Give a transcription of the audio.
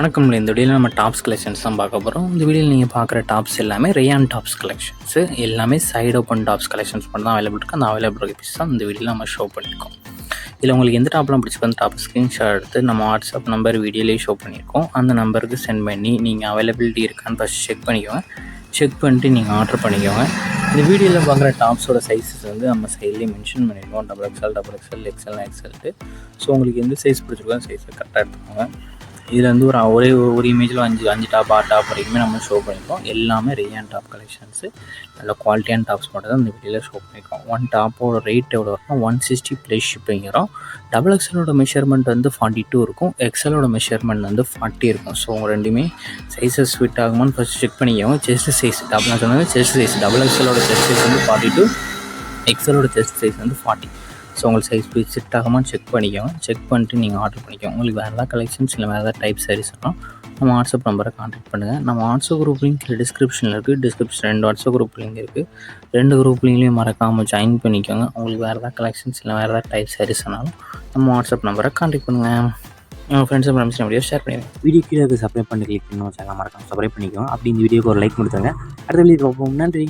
வணக்கம். இந்த வீடியோவில் நம்ம டாப்ஸ் கலெக்ஷன்ஸ் தான் பார்க்க போகிறோம். இந்த வீடியோவில் நீங்கள் பார்க்குற டாப்ஸ் எல்லாமே ரேயான் டாப்ஸ் கலெக்ஷன்ஸு. எல்லாமே சைடு ஓப்பன் டாப்ஸ் கலெக்ஷன்ஸ் மட்டும் தான் அவைலபிள் இருக்குது. அந்த அவைலபிள் பீஸ் தான் இந்த வீடியோவில் நம்ம ஷோ பண்ணியிருக்கோம். இதில் உங்களுக்கு எந்த டாப்லாம் பிடிச்சிருக்கோ அந்த டாப் ஸ்க்ரீன்ஷாட் எடுத்து நம்ம வாட்ஸ்அப் நம்பர் வீடியோலேயே ஷோ பண்ணியிருக்கோம். அந்த நம்பருக்கு சென்ட் பண்ணி நீங்கள் அவைலபிலிட்டி இருக்கான்னு ஃபஸ்ட் செக் பண்ணிக்கோங்க. செக் பண்ணிட்டு நீங்கள் ஆர்டர் பண்ணிக்கோங்க. இந்த வீடியோவில் பார்க்குற டாப்ஸோட சைஸஸ் வந்து நம்ம சைட்லேயே மென்ஷன் பண்ணியிருக்கோம். XXL, XL, XL. ஸோ உங்களுக்கு எந்த சைஸ் பிடிச்சிருக்கோ அந்த சைஸை கரெக்டாக எடுத்துக்கோங்க. இதில் வந்து ஒரு இமேஜில் அஞ்சு டாப் 6 டாப் வரைக்குமே நம்ம ஷோ பண்ணியிருக்கோம். எல்லாமே ரேயான் டாப் கலெக்ஷன்ஸு. நல்ல குவாலிட்டியான டாப்ஸ் மட்டும் தான் இந்த வீடியோவில் ஷோ பண்ணியிருக்கோம். ஒன் டாப்போட ரேட் எவ்வளோ வரும்னா 160 ப்ளஸ் ஷிப்பிங் வரும். XXLோட மெஷர்மெண்ட் வந்து 42 இருக்கும். XLோட மெஷர்மெண்ட் வந்து 40 இருக்கும். ஸோ ரெண்டுமே சைஸஸ் ஃபிட் ஆகுமான்னு ஃபஸ்ட் செக் பண்ணிக்கோங்க. செஸ்ட் சைஸ் நான் சொன்னது செஸ்ட் சைஸ். XXLோட செஸ்ட் சைஸ் வந்து 42, XLோட செஸ்ட் சைஸ் வந்து 40. ஸோ உங்களுக்கு சைஸ் போய் செட் ஆகாமல் செக் பண்ணிக்கோங்க. செக் பண்ணிட்டு நீங்கள் ஆர்டர் பண்ணிக்கோங்க. உங்களுக்கு வேறு ஏதாவது கலெக்ஷன்ஸ் இல்லை வேறு ஏதாவது டைப் சாரீஸ்னால் நம்ம வாட்ஸ்அப் நம்பரை கான்டாக்ட் பண்ணுங்கள். நம்ம வாட்ஸ்அப் குரூப் லிங்க் டிஸ்கிரிப்ஷனில் இருக்குது. டிஸ்கிரிப்ஷன் 2 வாட்ஸ்அப் குரூப் லிங்க் இருக்குது. 2 குரூப் லிங்க்லேயும் மறக்காமல் ஜாயின் பண்ணிக்கோங்க. உங்களுக்கு வேறு ஏதாவது கலெக்ஷன்ஸ் இல்லை வேறு ஏதாவது டைப் சாரீஸ்னாலும் நம்ம வாட்ஸ்அப் நம்பரை கான்டாக்ட் பண்ணுங்கள். உங்கள் ஃப்ரெண்ட்ஸும் ஃப்ரெண்ட்ஸ் வீடியோ ஷேர் பண்ணிடுங்க. வீடியோ கீழே சப்ஸ்கிரைப் பண்ணி கிளிக் பண்ணி சேனல் மறக்காம சப்ஸ்கிரைப் பண்ணிக்கோங்க. அப்படி இந்த வீடியோக்கு ஒரு லைக் கொடுத்துருங்க. அடுத்த வீடியோ பார்ப்போம். நன்றி.